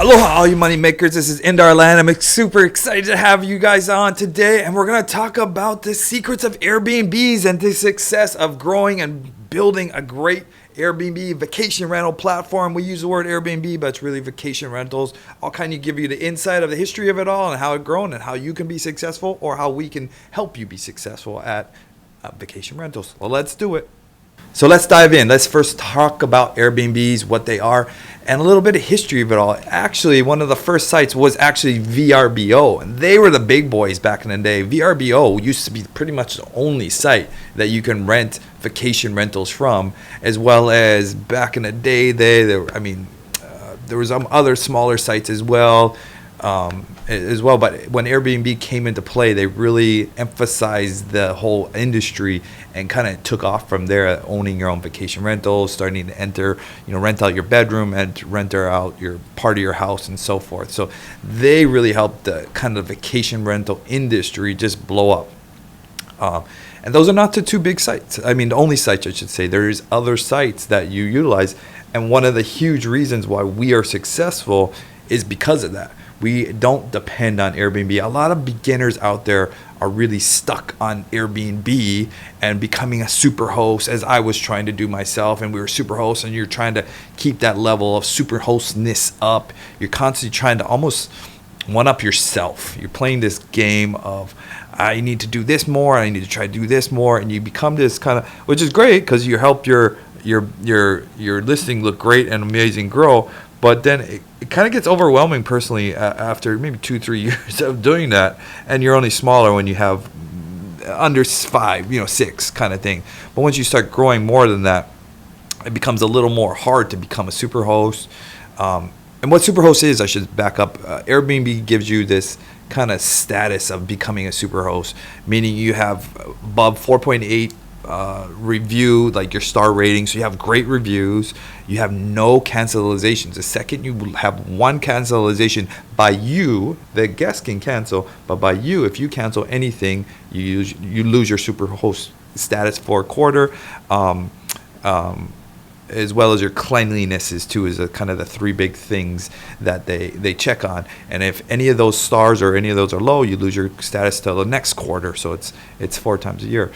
Aloha, all you money makers. This is Indar Land. I'm super excited to have you guys on today, and we're going to talk about the secrets of Airbnbs and the success of growing and building a great Airbnb vacation rental platform. We use the word Airbnb, but it's really vacation rentals. I'll kind of give you the insight of the history of it all and how it's grown and how you can be successful, or how we can help you be successful at vacation rentals. Well, let's do it. So let's dive in. Let's first talk about Airbnbs, what they are, and a little bit of history of it all. Actually, one of the first sites was actually VRBO, and they were the big boys back in the day. VRBO used to be pretty much the only site that you can rent vacation rentals from, as well as back in the day, there were some other smaller sites as well. But when Airbnb came into play, they really emphasized the whole industry and kind of took off from there, owning your own vacation rentals, starting to rent out your bedroom and rent out your part of your house and so forth. So they really helped the kind of vacation rental industry just blow up. And those are not the two big sites. I mean, the only sites, I should say. There's other sites that you utilize. And one of the huge reasons why we are successful is because of that. We don't depend on Airbnb. A lot of beginners out there are really stuck on Airbnb and becoming a super host, as I was trying to do myself. And we were super hosts, and you're trying to keep that level of super hostness up. You're constantly trying to almost one up yourself. You're playing this game of, I need to do this more, I need to try to do this more, and you become this kind of, which is great because you help your listing look great and amazing grow. But then it kind of gets overwhelming personally after maybe 2-3 years of doing that, and you're only smaller when you have under 5, 6 kind of thing. But once you start growing more than that, it becomes a little more hard to become a super host. And what superhost is, I should back up. Airbnb gives you this kind of status of becoming a superhost, meaning you have above 4.8 review, like your star rating. So you have great reviews. You have no cancellations. The second you have one cancellation by you, the guest can cancel, but by you, if you cancel anything, you lose your superhost status for a quarter. As well as your cleanlinesses too, is kind of the three big things that they check on. And if any of those stars or any of those are low, you lose your status till the next quarter. So it's 4 times a year.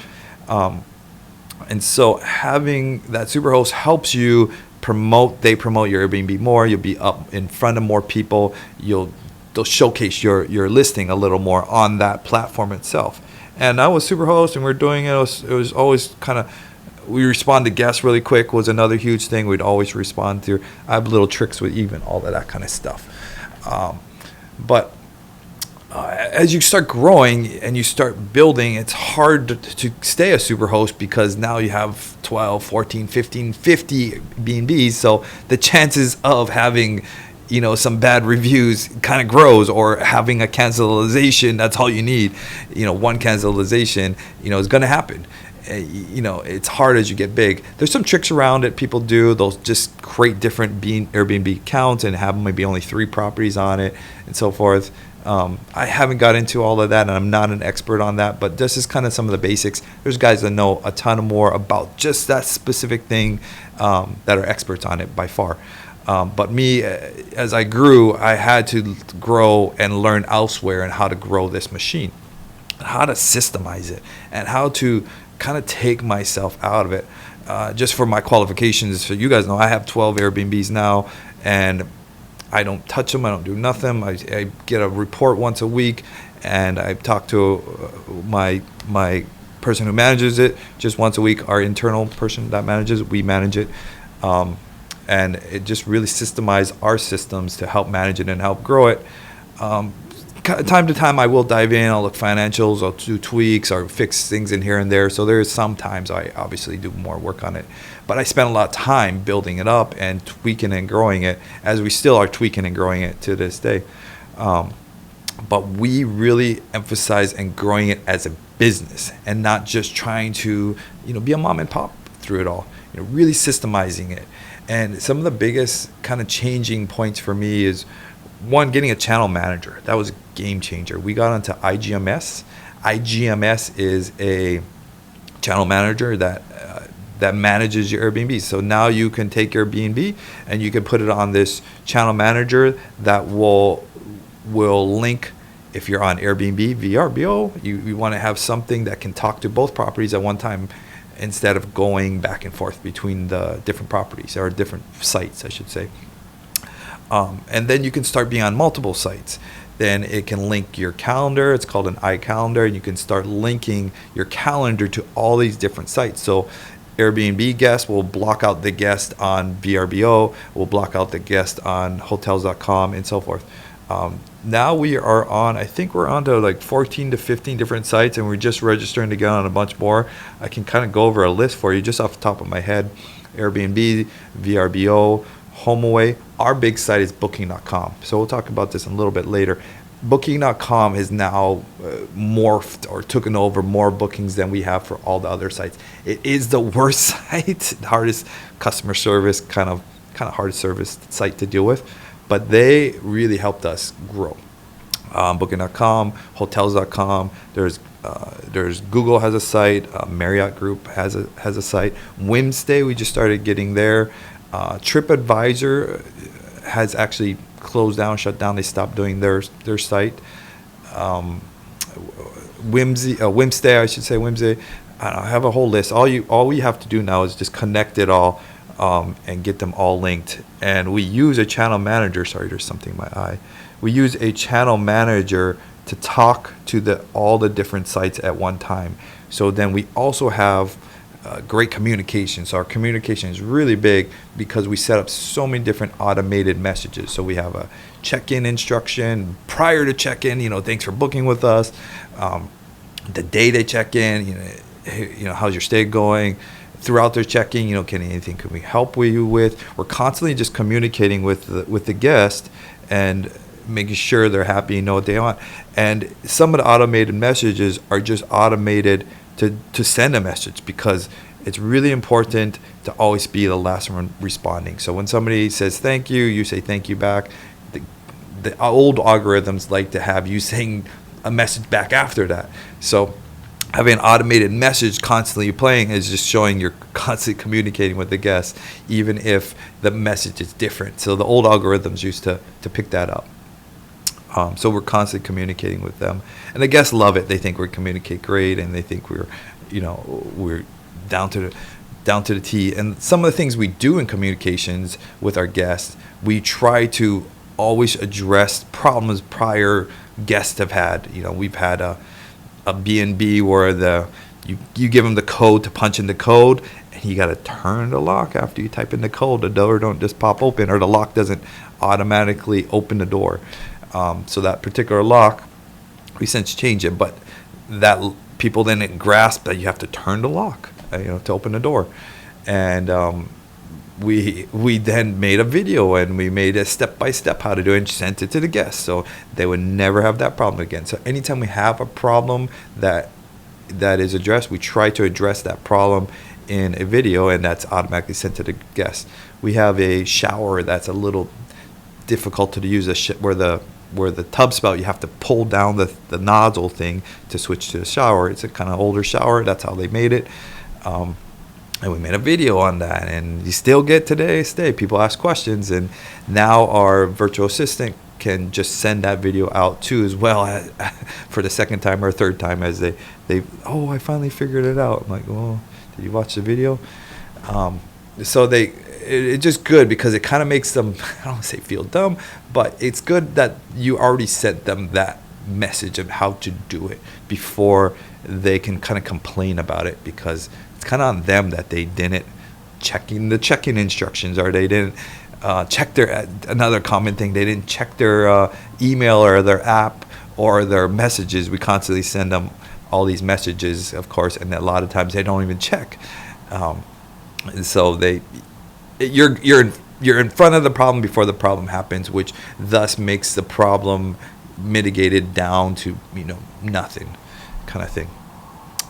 And so having that superhost helps you promote your Airbnb more. You'll be up in front of more people. They'll showcase your listing a little more on that platform itself. And I was superhost, and we're doing it. It was always kind of, we respond to guests really quick was another huge thing. We'd always respond to. I have little tricks with even all of that kind of stuff. As you start growing and you start building, it's hard to stay a super host because now you have 12, 14, 15, 50 B&Bs. So the chances of having, some bad reviews kind of grows, or having a cancellation, that's all you need. One cancellation, is going to happen. It's hard as you get big. There's some tricks around it people do. They'll just create different Airbnb accounts and have maybe only 3 properties on it and so forth. I haven't got into all of that, and I'm not an expert on that, but this is kind of some of the basics. There's guys that know a ton more about just that specific thing, that are experts on it by far. But me, as I grew, I had to grow and learn elsewhere and how to grow this machine, how to systemize it, and how to kind of take myself out of it. Just for my qualifications, so you guys know, I have 12 Airbnbs now, and I don't touch them. I don't do nothing. I get a report once a week, and I talk to my person who manages it just once a week. Our internal person that manages it, we manage it, and it just really systemized our systems to help manage it and help grow it. Time to time, I will dive in. I'll look financials. I'll do tweaks or fix things in here and there. So there's sometimes I obviously do more work on it. But I spent a lot of time building it up and tweaking and growing it, as we still are tweaking and growing it to this day. But we really emphasize and growing it as a business, and not just trying to be a mom and pop through it all. Really systemizing it. And some of the biggest kind of changing points for me is, one, getting a channel manager. That was a game changer. We got onto IGMS. IGMS is a channel manager that that manages your Airbnb. So now you can take your Airbnb and you can put it on this channel manager that will link. If you're on Airbnb, VRBO, you want to have something that can talk to both properties at one time instead of going back and forth between the different properties, or different sites, I should say. And then you can start being on multiple sites. Then it can link your calendar. It's called an iCalendar, and you can start linking your calendar to all these different sites. So Airbnb guests will block out the guest on VRBO, will block out the guest on hotels.com, and so forth. Now we are on, I think we're on to like 14 to 15 different sites, and we're just registering to get on a bunch more. I can kind of go over a list for you just off the top of my head. Airbnb, VRBO, HomeAway. Our big site is Booking.com. So we'll talk about this a little bit later. Booking.com has now morphed or taken over more bookings than we have for all the other sites. It is the worst site, the hardest customer service, kind of hard service site to deal with. But they really helped us grow. Booking.com, Hotels.com. There's Google has a site. Marriott Group has a site. Whimstay, we just started getting there. TripAdvisor has actually closed down, shut down. They stopped doing their site. Whimstay, I should say Whimstay. I have a whole list. All we have to do now is just connect it all. And get them all linked. And we use a channel manager. Sorry, there's something in my eye. We use a channel manager to talk to all the different sites at one time. So then we also have great communication. So our communication is really big because we set up so many different automated messages. So we have a check-in instruction prior to check-in. Thanks for booking with us. The day they check in. How's your stay going? Throughout their checking, anything can we help you with? We're constantly just communicating with the guest and making sure they're happy and know what they want. And some of the automated messages are just automated to send a message, because it's really important to always be the last one responding. So when somebody says thank you, you say thank you back. The old algorithms like to have you saying a message back after that. So having an automated message constantly playing is just showing you're constantly communicating with the guests, even if the message is different. So the old algorithms used to pick that up. So we're constantly communicating with them, and the guests love it. They think we communicate great, and they think we're down to the T. And some of the things we do in communications with our guests, we try to always address problems prior guests have had. We've had a B&B where you give them the code to punch in the code, and you got to turn the lock after you type in the code. The door don't just pop open, or the lock doesn't automatically open the door. So that particular lock, we since changed it, but that people didn't grasp that you have to turn the lock, to open the door. And we then made a video, and we made a step-by-step how to do it and sent it to the guests, so they would never have that problem again. So anytime we have a problem that is addressed, we try to address that problem in a video, and that's automatically sent to the guests. We have a shower that's a little difficult to use, where the tub spout, you have to pull down the nozzle thing to switch to the shower. It's a kind of older shower. That's how they made it. And we made a video on that, and you still get people ask questions, and now our virtual assistant can just send that video out too, as well, for the second time or third time, as they I finally figured it out. I'm like, well, did you watch the video? So it's just good, because it kind of makes them, I don't want to say feel dumb, but it's good that you already sent them that message of how to do it before they can kind of complain about it, because it's kind of on them that they didn't check-in instructions, or they didn't check another common thing, they didn't check their email or their app or their messages. We constantly send them all these messages, of course, and a lot of times they don't even check. And so you're in front of the problem before the problem happens, which thus makes the problem mitigated down to nothing, kind of thing.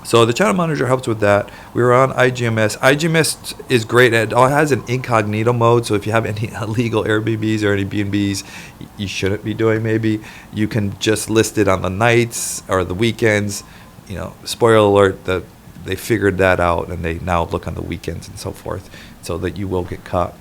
So the channel manager helps with that. We were on IGMS. IGMS is great. It has an incognito mode. So if you have any illegal Airbnbs or any B&Bs you shouldn't be doing, maybe you can just list it on the nights or the weekends. Spoiler alert: they figured that out, and they now look on the weekends and so forth, so that you will get caught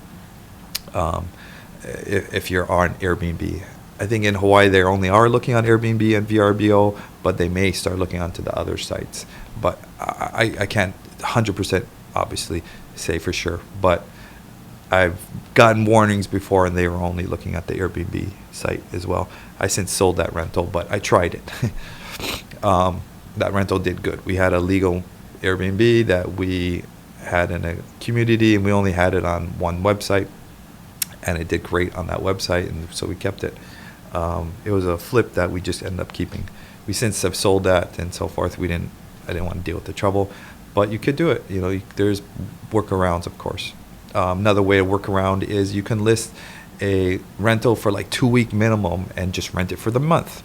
if you're on Airbnb. I think in Hawaii they only are looking on Airbnb and VRBO, but they may start looking onto the other sites. But I can't 100% obviously say for sure. But I've gotten warnings before, and they were only looking at the Airbnb site as well. I since sold that rental, but I tried it. That rental did good. We had a legal Airbnb that we had in a community, and we only had it on one website, and it did great on that website, and so we kept it. It was a flip that we just ended up keeping. We since have sold that and so forth. I didn't want to deal with the trouble, but you could do it. There's workarounds, of course. Another way to work around is you can list a rental for like 2-week minimum and just rent it for the month,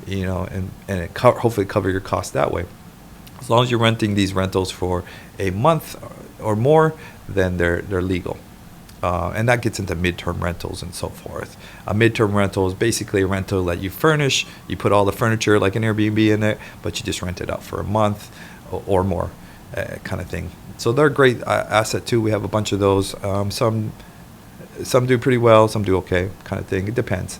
and it hopefully cover your costs that way. As long as you're renting these rentals for a month or more, then they're legal. And that gets into midterm rentals and so forth. A midterm rental is basically a rental that you furnish. You put all the furniture like an Airbnb in it, but you just rent it out for a month or more, kind of thing. So they're a great asset too. We have a bunch of those. Some do pretty well, some do okay, kind of thing. It depends.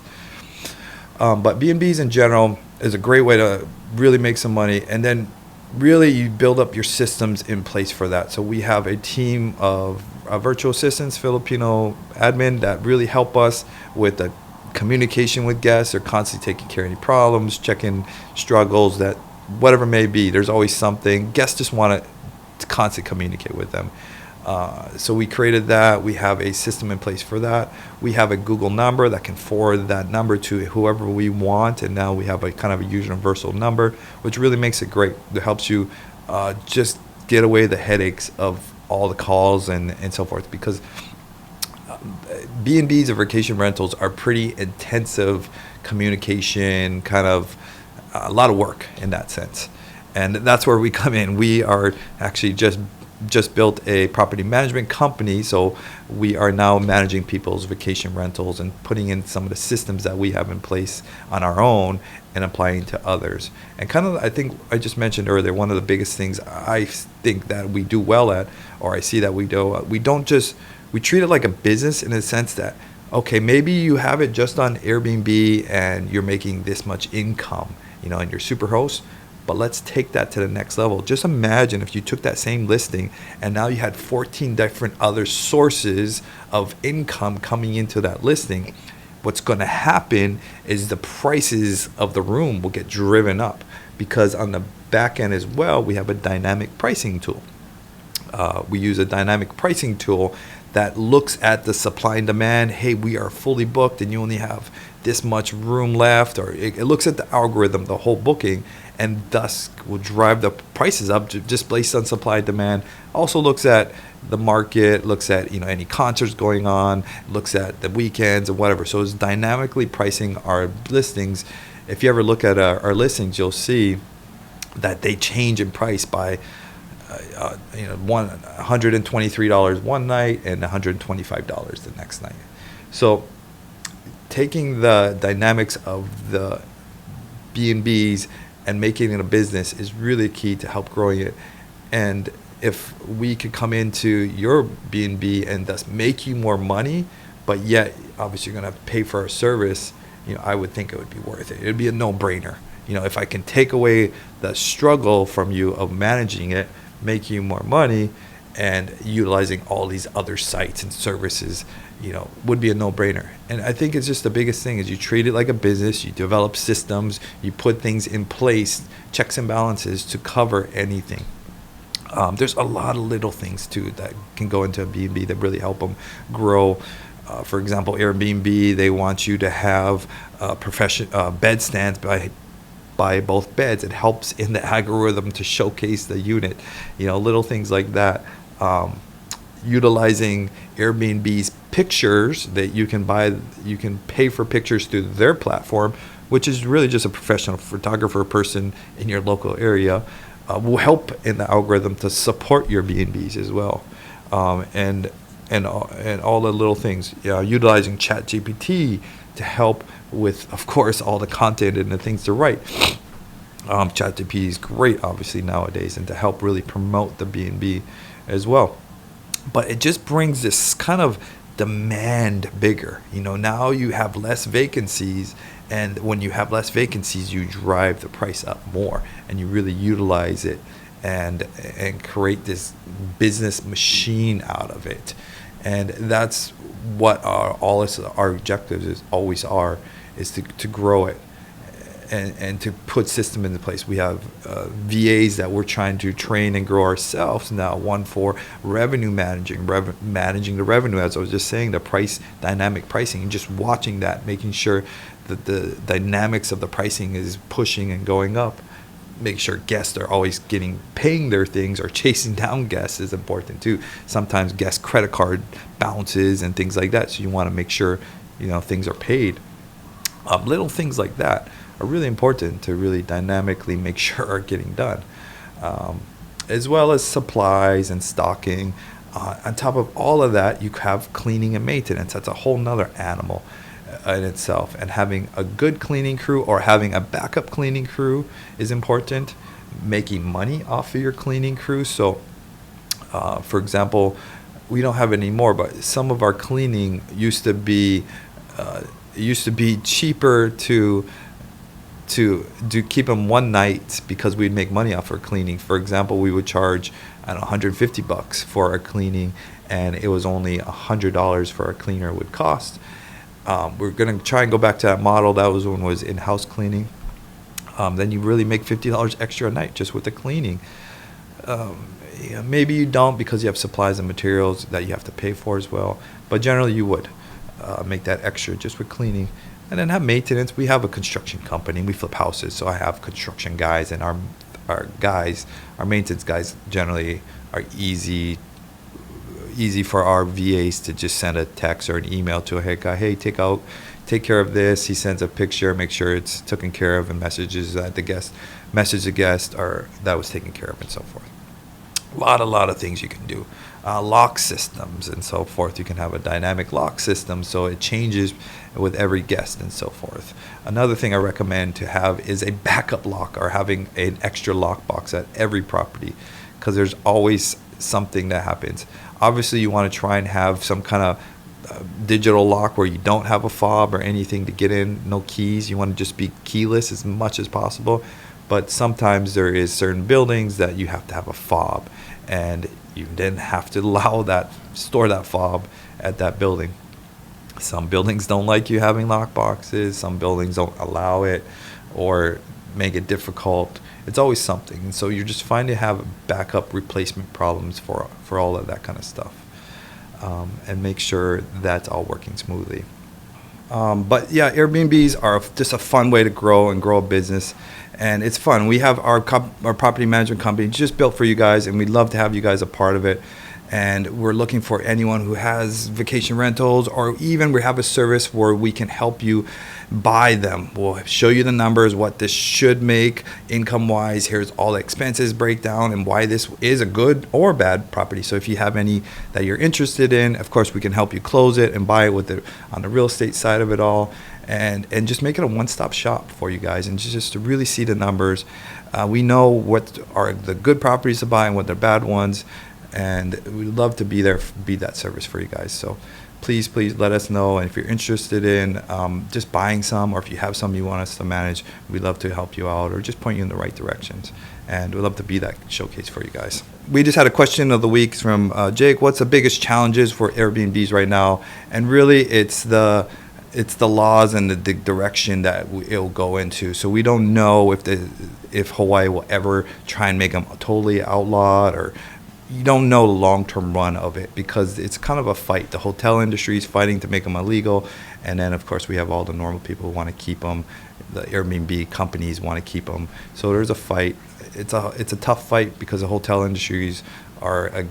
But B&Bs in general is a great way to really make some money, and then really you build up your systems in place for that. So we have a team of virtual assistants, Filipino admin, that really help us with the communication with guests. They're constantly taking care of any problems, checking struggles, that whatever may be. There's always something. Guests just want to constantly communicate with them. So we created that. We have a system in place for that. We have a Google number that can forward that number to whoever we want, and now we have a kind of a universal number, which really makes it great. It helps you just get away the headaches of all the calls and so forth, because B&Bs or vacation rentals are pretty intensive communication, kind of a lot of work in that sense. And that's where we come in. We are actually just built a property management company, so we are now managing people's vacation rentals and putting in some of the systems that we have in place on our own and applying to others. And kind of, I think I just mentioned earlier, one of the biggest things I think that we do well at, or I see that we do, we treat it like a business, in a sense that, okay, maybe you have it just on Airbnb and you're making this much income, and you're super host. But let's take that to the next level. Just imagine if you took that same listing and now you had 14 different other sources of income coming into that listing. What's going to happen is the prices of the room will get driven up, because on the back end as well, we have a dynamic pricing tool. We use a dynamic pricing tool that looks at the supply and demand. Hey, we are fully booked and you only have this much room left, or it looks at the algorithm, the whole booking, and thus will drive the prices up just based on supply and demand. Also looks at the market, looks at any concerts going on, looks at the weekends and whatever. So it's dynamically pricing our listings. If you ever look at our listings, you'll see that they change in price by $123 one night and $125 the next night. So taking the dynamics of the B&Bs and making it a business is really key to help growing it. And if we could come into your B&B and thus make you more money, but yet obviously you're going to pay for our service, I would think it would be worth it. It'd be a no-brainer. If I can take away the struggle from you of managing it, make you more money, and utilizing all these other sites and services, would be a no-brainer. And I think it's just the biggest thing is you treat it like a business, you develop systems, you put things in place, checks and balances to cover anything. There's a lot of little things too that can go into a B&B that really help them grow. For example, Airbnb, they want you to have bed stands by both beds. It helps in the algorithm to showcase the unit, little things like that. Utilizing Airbnb's pictures that you can pay for pictures through their platform, which is really just a professional photographer person in your local area, will help in the algorithm to support your B&Bs as well. And all the little things, utilizing ChatGPT to help with, of course, all the content and the things to write. ChatGPT is great, obviously, nowadays, and to help really promote the B&B as well. But it just brings this kind of demand bigger. Now you have less vacancies, and when you have less vacancies, you drive the price up more, and you really utilize it and create this business machine out of it. And that's what our objectives is to grow it and to put system into place. We have VAs that we're trying to train and grow ourselves now. One for revenue managing the revenue, as I was just saying, the dynamic pricing, and just watching that, making sure that the dynamics of the pricing is pushing and going up. Make sure guests are always paying their things, or chasing down guests is important too. Sometimes guest credit card bounces and things like that, so you want to make sure things are paid. Little things like that are really important to really dynamically make sure are getting done, as well as supplies and stocking. On top of all of that, you have cleaning and maintenance. That's a whole nother animal in itself, and having a good cleaning crew or having a backup cleaning crew is important. Making money off of your cleaning crew. So for example, we don't have it anymore, but some of our cleaning used to be cheaper to keep them one night, because we'd make money off our cleaning. For example, we would charge $150 for our cleaning, and it was only $100 for our cleaner would cost. We're going to try and go back to that model. That was when it was in-house cleaning. Then you really make $50 extra a night just with the cleaning. Maybe you don't, because you have supplies and materials that you have to pay for as well. But generally you would make that extra just with cleaning. And then have maintenance. We have a construction company. We flip houses, so I have construction guys, and our maintenance guys generally are easy for our VAs to just send a text or an email to a head guy. Hey, take care of this. He sends a picture, make sure it's taken care of, and message the guest or that was taken care of, and so forth. A lot of things you can do. Lock systems and so forth. You can have a dynamic lock system, so it changes with every guest and so forth. Another thing I recommend to have is a backup lock, or having an extra lock box at every property, because there's always something that happens. Obviously, you want to try and have some kind of digital lock where you don't have a fob or anything to get in, no keys. You want to just be keyless as much as possible. But sometimes there is certain buildings that you have to have a fob, and you then have to store that fob at that building. Some buildings don't like you having lock boxes. Some buildings don't allow it or make it difficult. It's always something. And so you're just fine to have backup replacement problems for all of that kind of stuff, and make sure that's all working smoothly. But yeah, Airbnbs are just a fun way to grow a business, and it's fun. We have our property management company just built for you guys, and we'd love to have you guys a part of it. And we're looking for anyone who has vacation rentals, or even we have a service where we can help you buy them. We'll show you the numbers, what this should make income-wise. Here's all the expenses breakdown and why this is a good or bad property. So if you have any that you're interested in, of course, we can help you close it and buy it on the real estate side of it all. And just make it a one-stop shop for you guys, and just to really see the numbers. We know what are the good properties to buy and what are bad ones, and we'd love to be that service for you guys. So please let us know. And if you're interested in just buying some, or if you have some you want us to manage, we'd love to help you out or just point you in the right directions. And we'd love to be that showcase for you guys. We just had a question of the week from Jake. What's the biggest challenges for Airbnbs right now? And really it's the laws and the direction that it'll go into. So we don't know if Hawaii will ever try and make them totally outlawed, or you don't know the long-term run of it, because it's kind of a fight. The hotel industry is fighting to make them illegal, and then of course we have all the normal people who want to keep them. The Airbnb companies want to keep them. So there's a fight. It's a tough fight, because the hotel industries have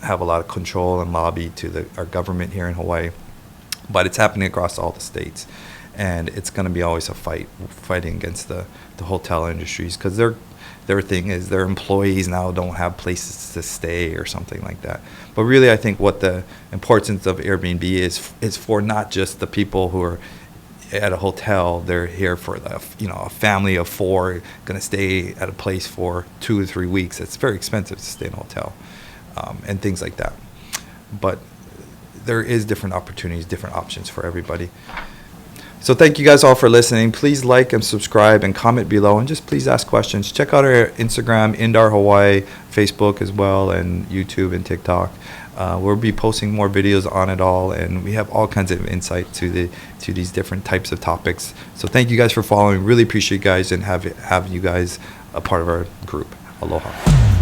a lot of control and lobby to our government here in Hawaii. But it's happening across all the states, and it's going to be always a fighting against the hotel industries, because their thing is their employees now don't have places to stay or something like that. But really, I think what the importance of Airbnb is for not just the people who are at a hotel, they're here for a family of 4 going to stay at a place for 2 or 3 weeks. It's very expensive to stay in a hotel, and things like that. But there is different opportunities, different options for everybody. So thank you guys all for listening. Please like and subscribe and comment below, and just please ask questions. Check out our Instagram, IndarHawaii, Facebook as well, and YouTube and TikTok. We'll be posting more videos on it all, and we have all kinds of insight to these different types of topics. So thank you guys for following. Really appreciate you guys, and have you guys a part of our group. Aloha.